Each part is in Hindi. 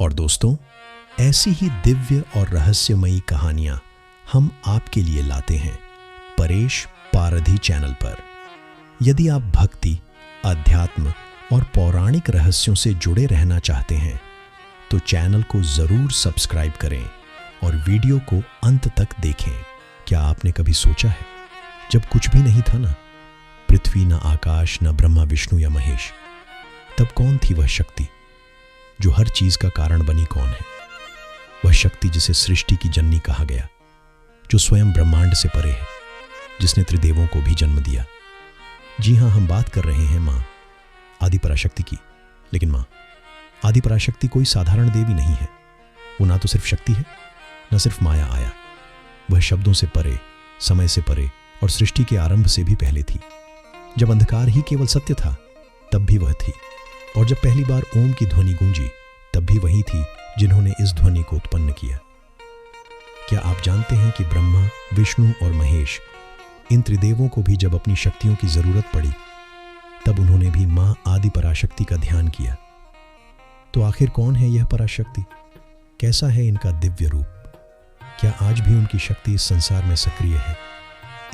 और दोस्तों, ऐसी ही दिव्य और रहस्यमयी कहानियां हम आपके लिए लाते हैं परेश पारधी चैनल पर। यदि आप भक्ति, अध्यात्म और पौराणिक रहस्यों से जुड़े रहना चाहते हैं तो चैनल को जरूर सब्सक्राइब करें और वीडियो को अंत तक देखें। क्या आपने कभी सोचा है, जब कुछ भी नहीं था ना, पृथ्वी, न आकाश, न ब्रह्मा, विष्णु या महेश, तब कौन थी वह शक्ति जो हर चीज का कारण बनी? कौन है वह शक्ति जिसे सृष्टि की जननी कहा गया, जो स्वयं ब्रह्मांड से परे है, जिसने त्रिदेवों को भी जन्म दिया? जी हां, हम बात कर रहे हैं मां आदि पराशक्ति की। लेकिन मां आदि पराशक्ति कोई साधारण देवी नहीं है। वो ना तो सिर्फ शक्ति है, न सिर्फ माया आया। वह शब्दों से परे, समय से परे और सृष्टि के आरंभ से भी पहले थी। जब अंधकार ही केवल सत्य था, तब भी वह थी। और जब पहली बार ओम की ध्वनि गूंजी, तब भी वही थी जिन्होंने इस ध्वनि को उत्पन्न किया। क्या आप जानते हैं कि ब्रह्मा, विष्णु और महेश, इन त्रिदेवों को भी जब अपनी शक्तियों की जरूरत पड़ी, तब उन्होंने भी मां आदि पराशक्ति का ध्यान किया। तो आखिर कौन है यह पराशक्ति? कैसा है इनका दिव्य रूप? क्या आज भी उनकी शक्ति इस संसार में सक्रिय है?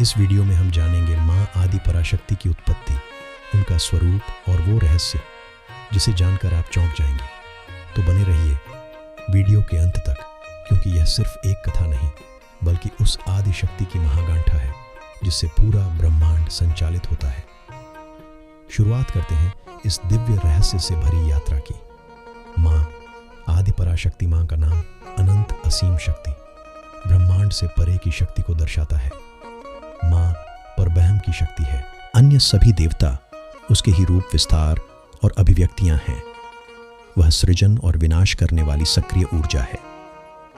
इस वीडियो में हम जानेंगे मां आदि पराशक्ति की उत्पत्ति, उनका स्वरूप और वो रहस्य जिसे जानकर आप चौंक जाएंगे। तो बने रहिए वीडियो के अंत तक, क्योंकि यह सिर्फ एक कथा नहीं, बल्कि उस आदि शक्ति की महागांठा है जिससे पूरा ब्रह्मांड संचालित होता है। शुरुआत करते हैं इस दिव्य रहस्य से भरी यात्रा की। मां आदि पराशक्ति, मां का नाम अनंत असीम शक्ति, ब्रह्मांड से परे की शक्ति को दर्शाता है। मां परब्रह्म की शक्ति है। अन्य सभी देवता उसके ही रूप, विस्तार और अभिव्यक्तियां हैं। वह सृजन और विनाश करने वाली सक्रिय ऊर्जा है।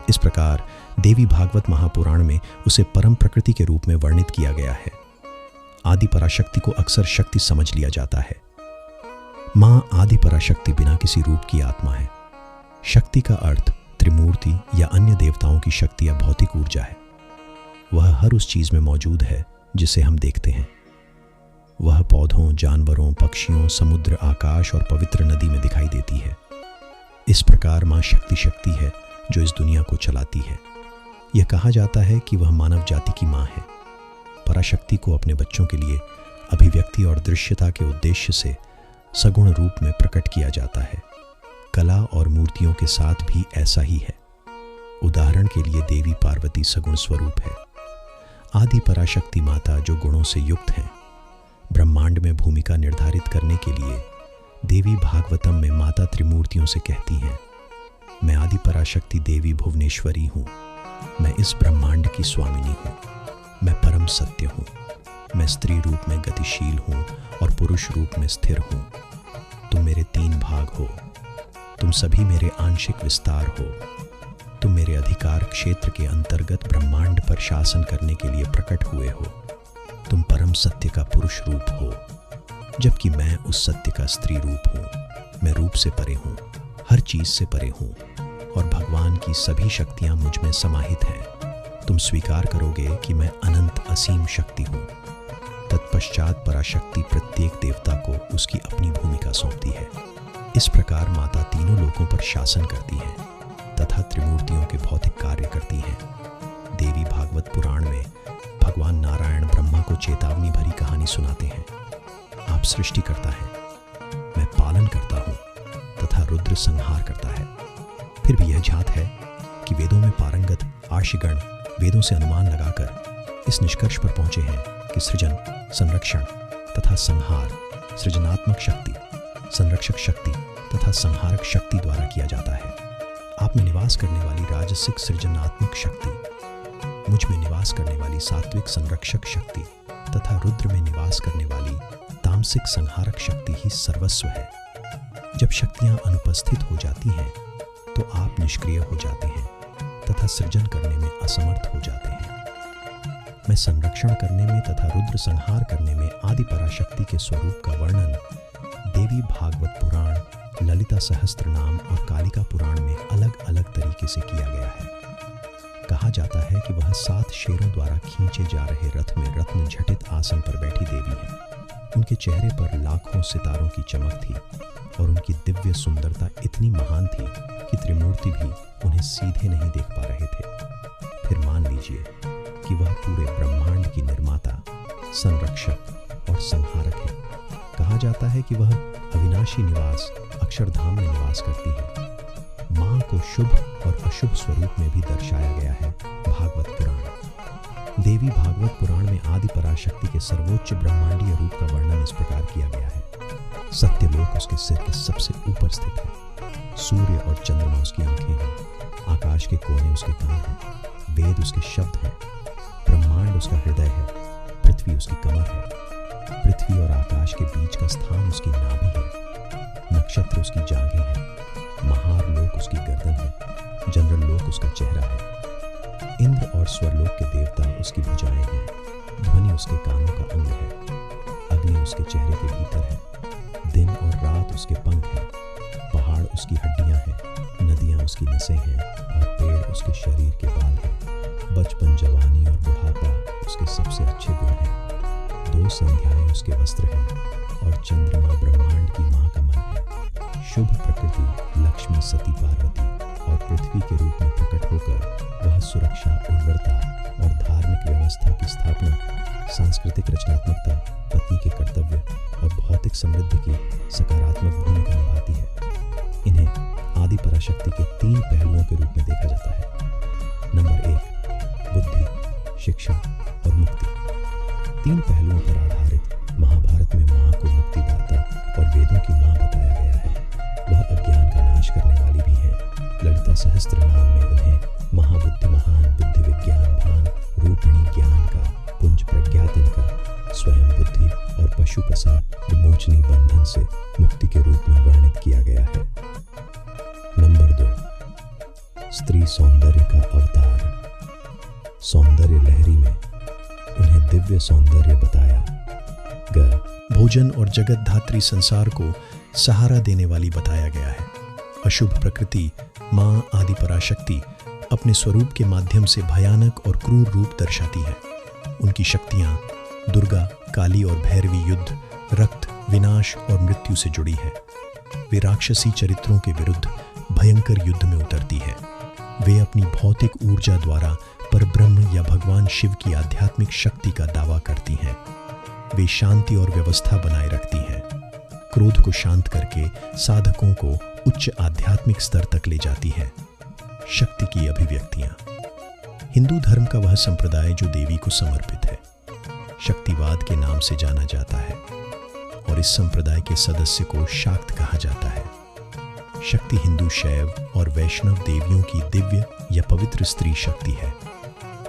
इस प्रकार देवी भागवत महापुराण में उसे परम प्रकृति के रूप में वर्णित किया गया है। आदि पराशक्ति को अक्सर शक्ति समझ लिया जाता है। मां आदि पराशक्ति बिना किसी रूप की आत्मा है। शक्ति का अर्थ त्रिमूर्ति या अन्य देवताओं की शक्ति या भौतिक ऊर्जा है। वह हर उस चीज में मौजूद है जिसे हम देखते हैं। वह पौधों, जानवरों, पक्षियों, समुद्र, आकाश और पवित्र नदी में दिखाई देती है। इस प्रकार मां शक्ति है जो इस दुनिया को चलाती है। यह कहा जाता है कि वह मानव जाति की मां है। पराशक्ति को अपने बच्चों के लिए अभिव्यक्ति और दृश्यता के उद्देश्य से सगुण रूप में प्रकट किया जाता है। कला और मूर्तियों के साथ भी ऐसा ही है। उदाहरण के लिए देवी पार्वती सगुण स्वरूप है। आदि पराशक्ति माता जो गुणों से युक्त हैं। ब्रह्मांड में भूमिका निर्धारित करने के लिए देवी भागवतम में माता त्रिमूर्तियों से कहती हैं, मैं आदि पराशक्ति देवी भुवनेश्वरी हूँ। मैं इस ब्रह्मांड की स्वामिनी हूँ। मैं परम सत्य हूँ। मैं स्त्री रूप में गतिशील हूँ और पुरुष रूप में स्थिर हूँ। तुम मेरे 3 भाग हो। तुम सभी मेरे आंशिक विस्तार हो। तुम मेरे अधिकार क्षेत्र के अंतर्गत ब्रह्मांड पर शासन करने के लिए प्रकट हुए हो। तुम परम सत्य का पुरुष रूप हो, जबकि मैं उस सत्य का स्त्री रूप हूँ। मैं रूप से परे हूँ, हर चीज से परे हूँ और भगवान की सभी शक्तियां मुझ में समाहित हैं। तुम स्वीकार करोगे कि मैं अनंत असीम शक्ति हूँ। तत्पश्चात पराशक्ति प्रत्येक देवता को उसकी अपनी भूमिका सौंपती है। इस प्रकार माता तीनों लोकों पर शासन करती है तथा त्रिमूर्तियों के भौतिक कार्य करती हैं। देवी भागवत पुराण में भगवान नारायण ब्रह्मा को चेतावनी भरी कहानी सुनाते हैं। आप सृष्टि करता है, मैं पालन करता हूँ तथा रुद्र संहार करता है। फिर भी यह जात है कि वेदों में पारंगत आर्षिगण वेदों से अनुमान लगाकर इस निष्कर्ष पर पहुंचे हैं कि सृजन, संरक्षण तथा संहार सृजनात्मक शक्ति, संरक्षक शक्ति तथा संहारक शक्ति द्वारा किया जाता है। आप में निवास करने वाली राजसिक सृजनात्मक शक्ति, मुझ में निवास करने वाली सात्विक संरक्षक शक्ति तथा रुद्र में निवास करने वाली तामसिक संहारक शक्ति ही सर्वस्व है। जब शक्तियां अनुपस्थित हो जाती हैं तो आप निष्क्रिय हो जाते हैं तथा सृजन करने में असमर्थ हो जाते हैं। मैं संरक्षण करने में तथा रुद्र संहार करने में आदि पराशक्ति के स्वरूप का वर्णन देवी भागवत पुराण, ललिता सहस्त्र नाम और कालिका पुराण में अलग अलग तरीके से किया गया है। कहा जाता है कि वह 7 शेरों द्वारा खींचे जा रहे रथ में रत्न झटित आसन पर बैठी देवी है। उनके चेहरे पर लाखों सितारों की चमक थी और उनकी दिव्य सुंदरता इतनी महान थी कि त्रिमूर्ति भी उन्हें सीधे नहीं देख पा रहे थे। फिर मान लीजिए कि वह पूरे ब्रह्मांड की निर्माता, संरक्षक और संहारक है। कहा जाता है कि वह अविनाशी निवास अक्षरधाम में निवास करती है। माँ को शुभ और अशुभ स्वरूप में भी दर्शाया गया है भागवत पुराण। देवी भागवत पुराण में आदि पराशक्ति के सर्वोच्च ब्रह्मांडीय रूप का वर्णन इस प्रकार किया गया है। सत्यलोक उसके सिर के सबसे ऊपर स्थित है। सूर्य और चंद्रमा उसकी आंखें हैं। आकाश के कोने उसके कान हैं। वेद उसके शब्द हैं। ब्रह्मांड उसका हृदय है। पृथ्वी उसकी कमर है। पृथ्वी और आकाश के बीच का स्थान उसकी नाभि है। नक्षत्र उसकी जांघें हैं। महार लोक उसकी गर्दन है। जनरल लोक उसका चेहरा है। इंद्र और स्वरलोक के देवता उसकी भुजाएं हैं। ध्वनि उसके कानों का अंग है। अग्नि उसके चेहरे के भीतर है। दिन और रात उसके पंख हैं। पहाड़ उसकी हड्डियां हैं। नदियां उसकी नसें हैं और पेड़ उसके शरीर के बाल हैं। बचपन, जवानी और बुढ़ापा उसके सबसे अच्छे गुण हैं। 2 संध्याएं उसके वस्त्र हैं और चंद्रमा ब्रह्मांड की मां का मन है। शुभ प्रकृति लक्ष्मी, सती, पार्वती और पृथ्वी के रूप में प्रकट होकर वह सुरक्षा, उर्वरता और धार्मिक व्यवस्था की स्थापना, सांस्कृतिक रचनात्मकता, पत्नी के कर्तव्य और भौतिक समृद्धि की सकारात्मक भूमिका निभाती है। इन्हें आदि पराशक्ति के 3 पहलुओं के रूप में देखा जाता है। नंबर 1, बुद्धि, शिक्षा और मुक्ति। 3 पहलुओं पर आधारित महाभारत में माँ को मुक्तिदाता और वेदों की माँ बताया गया है। वह अज्ञान का नाश करने वाली भी है। ललिता सहस्त्र नाम में उन्हें महाबुद्धि, महान बुद्धि, विज्ञान, भान, रूपिणी, ज्ञान का, पुंज, प्रज्ञातन का, स्वयं बुद्धि और पशुपसा विमोचनी, बंधन से मुक्ति के रूप में वर्णित किया गया है। नंबर 2, स्त्री सौंदर्य का अवतार। सौंदर्य लहरी में उन्हें दिव्य सौंदर्य बताया गया। भोजन और जगत धात्री संसार को सहारा देने वाली बताया गया है। अशुभ प्रकृति माँ आदि पराशक्ति अपने स्वरूप के माध्यम से भयानक और क्रूर रूप दर्शाती है। उनकी शक्तियाँ दुर्गा, काली और भैरवी युद्ध, रक्त, विनाश और मृत्यु से जुड़ी है। वे राक्षसी चरित्रों के विरुद्ध भयंकर युद्ध में उतरती है। वे अपनी भौतिक ऊर्जा द्वारा परब्रह्म या भगवान शिव की आध्यात्मिक शक्ति का दावा करती हैं। वे शांति और व्यवस्था बनाए रखती हैं। क्रोध को शांत करके साधकों को उच्च आध्यात्मिक स्तर तक ले जाती हैं। शक्ति की अभिव्यक्तियां। हिंदू धर्म का वह संप्रदाय जो देवी को समर्पित है, शक्तिवाद के नाम से जाना जाता है और इस संप्रदाय के सदस्य को शाक्त कहा जाता है। शक्ति हिंदू, शैव और वैष्णव देवियों की दिव्य या पवित्र स्त्री शक्ति है।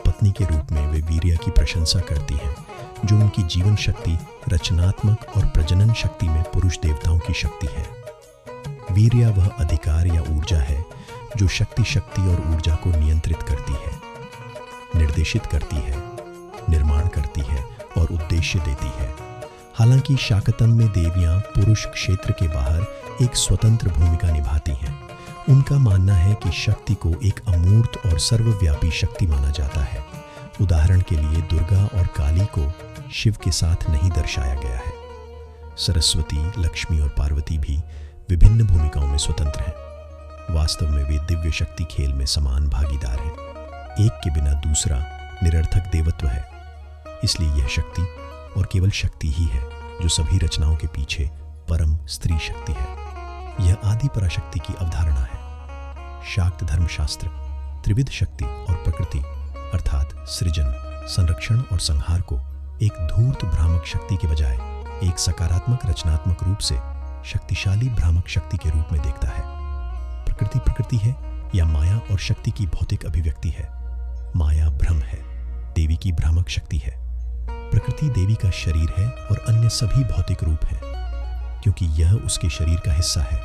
पत्नी के रूप में वे वीर्य की प्रशंसा करती हैं, जो उनकी जीवन शक्ति, रचनात्मक और प्रजनन शक्ति में पुरुष देवताओं की शक्ति है। वीर्य वह अधिकार या ऊर्जा है जो शक्ति और ऊर्जा को नियंत्रित करती है, निर्देशित करती है, निर्माण करती है और उद्देश्य देती है। हालांकि शाकतम में देवियां पुरुष क्षेत्र के बाहर एक स्वतंत्र भूमिका निभाती हैं। उनका मानना है कि शक्ति को एक अमूर्त और सर्वव्यापी शक्ति माना जाता है। उदाहरण के लिए दुर्गा और काली को शिव के साथ नहीं दर्शाया गया है। सरस्वती, लक्ष्मी और पार्वती भी विभिन्न भूमिकाओं में स्वतंत्र हैं। वास्तव में वे दिव्य शक्ति खेल में समान भागीदार हैं। एक के बिना दूसरा निरर्थक देवत्व है। इसलिए यह शक्ति और केवल शक्ति ही है जो सभी रचनाओं के पीछे परम स्त्री शक्ति है। यह आदि पराशक्ति की अवधारणा है। शाक्त धर्मशास्त्र त्रिविध शक्ति और प्रकृति अर्थात सृजन, संरक्षण और संहार को एक धूर्त भ्रामक शक्ति के बजाय एक सकारात्मक रचनात्मक रूप से शक्तिशाली भ्रामक शक्ति के रूप में देखता है। प्रकृति है या माया और शक्ति की भौतिक अभिव्यक्ति है। माया भ्रम है, देवी की भ्रामक शक्ति है। प्रकृति देवी का शरीर है और अन्य सभी भौतिक रूप हैं, क्योंकि यह उसके शरीर का हिस्सा है।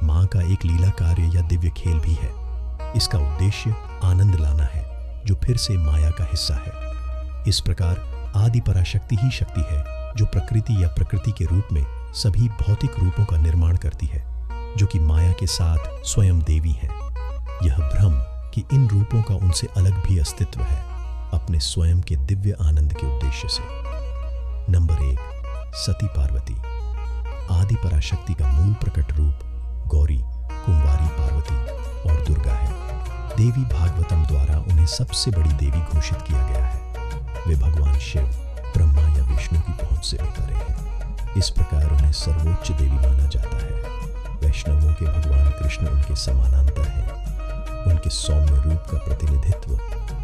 मां का एक लीला कार्य या दिव्य खेल भी है। इसका उद्देश्य आनंद लाना है, जो फिर से माया का हिस्सा है। इस प्रकार आदि पराशक्ति ही शक्ति है जो प्रकृति या प्रकृति के रूप में सभी भौतिक रूपों का निर्माण करती है, जो कि माया के साथ स्वयं देवी है। यह भ्रम कि इन रूपों का उनसे अलग भी अस्तित्व है, अपने स्वयं के दिव्य आनंद के उद्देश्य से। नंबर 1, सती पार्वती। आदि पराशक्ति का मूल प्रकट रूप गौरी, कुंवारी पार्वती और दुर्गा है। देवी भागवतम द्वारा उन्हें सबसे बड़ी देवी घोषित किया गया है। वे भगवान शिव, ब्रह्मा या विष्णु की पहुंच से भी परे हैं। इस प्रकार उन्हें सर्वोच्च देवी माना जाता है। वैष्णवों के भगवान कृष्ण उनके समानांतर हैं। उनके सौम्य रूप का प्रतिनिधित्व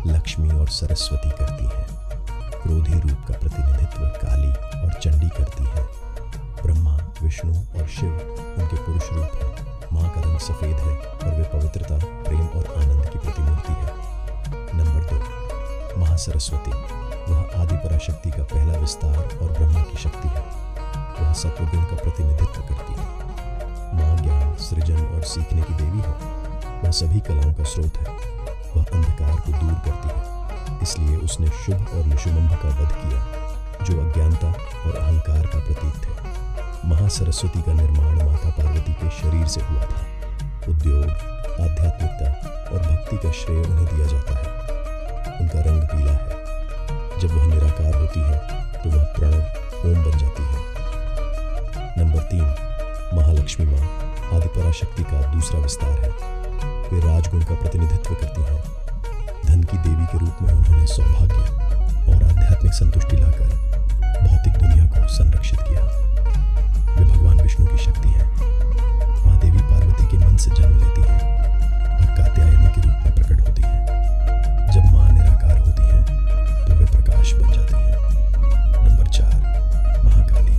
लक्ष्मी और सरस्वती करती हैं। क्रोधी रूप का प्रतिनिधित्व काली और चंडी करती है। ब्रह्मा, विष्णु और शिव उनके पुरुष रूप हैं। माँ का रंग सफेद है और वे पवित्रता, प्रेम और आनंद की प्रतिमूर्ति है। नंबर 2, महासरस्वती। वह आदि पराशक्ति का पहला विस्तार और ब्रह्मा की शक्ति है। वह सत्वगुण का प्रतिनिधित्व करती है। माँ ज्ञान, सृजन और सीखने की देवी है। वह सभी कलाओं का स्रोत है। वह अंधकार को दूर करती है, इसलिए उसने शुभ और निशुम्भ का वध किया, जो अज्ञानता और अहंकार का प्रतीक थे। महासरस्वती का निर्माण माता पार्वती के शरीर से हुआ था। उद्योग, आध्यात्मिकता और भक्ति का श्रेय उन्हें दिया जाता है। उनका रंग पीला है। जब वह निराकार होती है तो वह प्रणव ओम बन जाती है। नंबर 3, महालक्ष्मी माँ आदि पराशक्ति का दूसरा विस्तार है। वे राजगुण का प्रतिनिधित्व करती हैं। धन की देवी के रूप में उन्होंने सौभाग्य और आध्यात्मिक संतुष्टि लाकर भौतिक दुनिया को संरक्षित किया। वे भगवान विष्णु की शक्ति है। माँ देवी पार्वती के मन से जन्म लेती है और कात्यायनी के रूप में प्रकट होती है। जब माँ निराकार होती है तो वे प्रकाश बन जाती हैं। नंबर 4, महाकाली।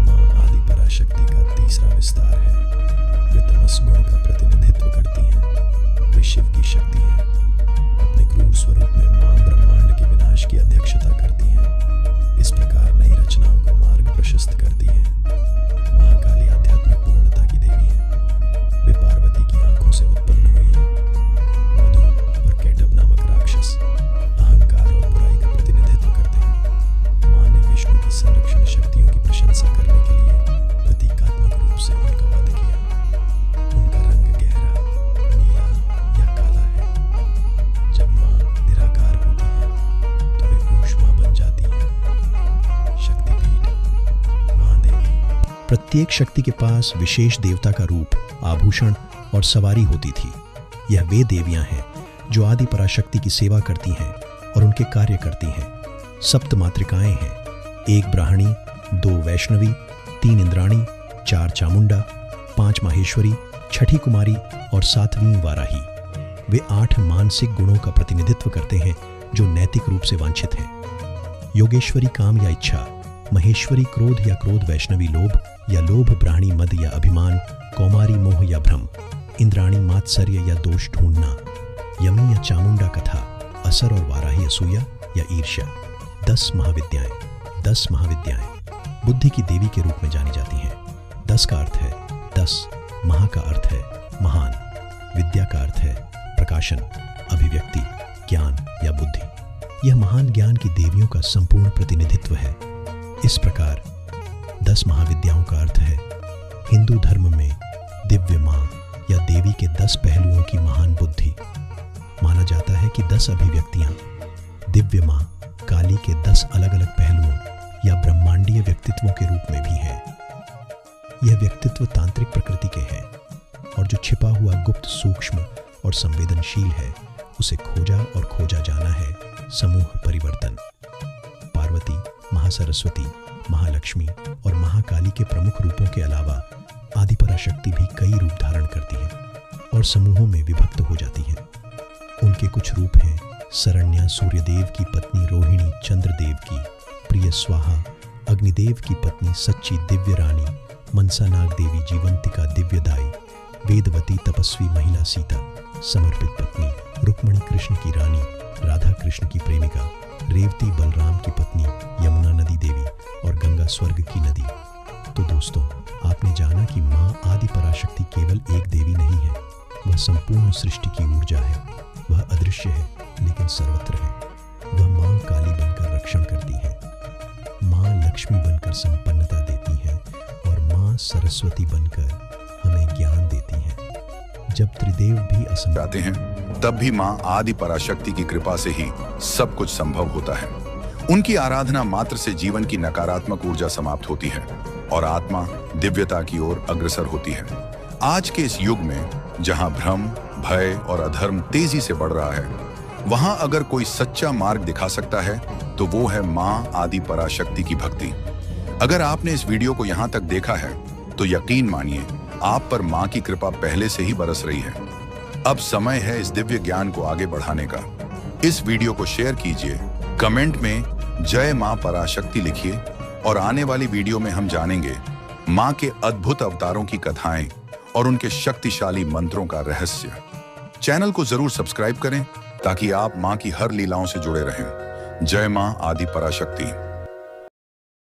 माँ आदि पराशक्ति का तीसरा विस्तार है। वे तमस गुण का प्रतिनिधित्व करती हैं। वे शिव की शक्ति है। अपने क्रूर स्वरूप में माँ ब्रह्मांड के विनाश की अध्यक्षता करती हैं। इस प्रकार नई रचनाओं का मार्ग प्रशस्त करती है। महाकाली आध्यात्मिक पूर्णता की देवी है। वे पार्वती की आंखों से उत्पन्न हुई है। मधु और कैटब नामक राक्षस अहंकार और बुराई का प्रतिनिधित्व करते हैं। माँ ने विष्णु की संरक्षण शक्तियों की प्रशंसा करने के लिए प्रतीकात्मक रूप से उनका वध किया। उनका रंग गहरा नीला या काला है। जब माँ निराकार होती है तो वे ऊष्मा बन जाती है। शक्तिपीठ, माँ देवी। प्रत्येक शक्ति के पास विशेष देवता का रूप, आभूषण और सवारी होती थी। यह वे देवियां हैं जो आदि पराशक्ति की सेवा करती हैं और उनके कार्य करती हैं। सप्त मातृकाएं हैं, 1 ब्राह्मणी, 2 वैष्णवी, 3 इंद्राणी, 4 चामुंडा, 5 माहेश्वरी, 6ठी कुमारी और 7वीं वाराही। वे 8 मानसिक गुणों का प्रतिनिधित्व करते हैं जो नैतिक रूप से वांछित हैं। योगेश्वरी काम या इच्छा, महेश्वरी क्रोध या क्रोध, वैष्णवी लोभ या लोभ, ब्राह्मणी मद या अभिमान, कौमारी मोह या भ्रम, इंद्राणी मात्सर्य या दोष ढूंढना, यमी या चामुंडा कथा, असर और वाराही असूया या ईर्ष्या। 10 महाविद्याएं बुद्धि की देवी के रूप में जानी जाती हैं। 10 का अर्थ है 10, महा का अर्थ है महान, विद्या का अर्थ है प्रकाशन, अभिव्यक्ति, ज्ञान या बुद्धि। यह महान ज्ञान की देवियों का संपूर्ण प्रतिनिधित्व है। इस प्रकार 10 महाविद्याओं का अर्थ है हिंदू धर्म में दिव्य माँ या देवी के 10 पहलुओं की महान बुद्धि। माना जाता है कि 10 अभिव्यक्तियां दिव्य माँ काली के 10 अलग अलग पहलुओं या ब्रह्मांडीय व्यक्तित्वों के रूप में भी है। यह व्यक्तित्व तांत्रिक प्रकृति के हैं और जो छिपा हुआ गुप्त, सूक्ष्म और संवेदनशील है उसे खोजा और खोजा जाना है समूह परिवर्तन। पार्वती, महासरस्वती, महालक्ष्मी और महाकाली के प्रमुख रूपों के अलावा आदि पराशक्ति भी कई रूप धारण करती है और समूहों में विभक्त हो जाती है। उनके कुछ रूप हैं शरण्या, सूर्यदेव की पत्नी रोहिणी, चंद्रदेव की प्रिय स्वाहा, अग्निदेव की पत्नी सच्ची दिव्य रानी, मनसा नाग देवी, जीवंतिका दिव्यदाई, वेदवती तपस्वी महिला सीता, समर्पित पत्नी रुक्मणी कृष्ण की रानी, राधा कृष्ण की प्रेमिका, रेवती बलराम की पत्नी, यमुना नदी देवी और गंगा स्वर्ग की नदी। तो दोस्तों, आपने जाना कि माँ आदि पराशक्ति केवल एक देवी नहीं है, वह संपूर्ण सृष्टि की ऊर्जा है। वह अदृश्य है लेकिन सर्वत्र है। वह माँ काली बनकर रक्षण करती है, माँ लक्ष्मी बनकर संपन्नता देती है और माँ सरस्वती बनकर हमें ज्ञान देती है। जब त्रिदेव भी असंभव हैं, तब भी माँ आदि पराशक्ति की कृपा से ही सब कुछ संभव होता है। उनकी आराधना मात्र से जीवन की नकारात्मक ऊर्जा समाप्त होती है और आत्मा दिव्यता की ओर अग्रसर होती है। आज के इस युग में जहां भ्रम, भय और अधर्म तेजी से बढ़ रहा है, वहां अगर कोई सच्चा मार्ग दिखा सकता है तो वो है मां आदि पराशक्ति की भक्ति। अगर आपने इस वीडियो को यहां तक देखा है तो यकीन मानिए आप पर मां की कृपा पहले से ही बरस रही है। अब समय है इस दिव्य ज्ञान को आगे बढ़ाने का। इस वीडियो को शेयर कीजिए, कमेंट में जय मां पराशक्ति लिखिए और आने वाली वीडियो में हम जानेंगे मां के अद्भुत अवतारों की कथाएं और उनके शक्तिशाली मंत्रों का रहस्य। चैनल को जरूर सब्सक्राइब करें ताकि आप मां की हर लीलाओं से जुड़े रहें। जय मां आदि पराशक्ति।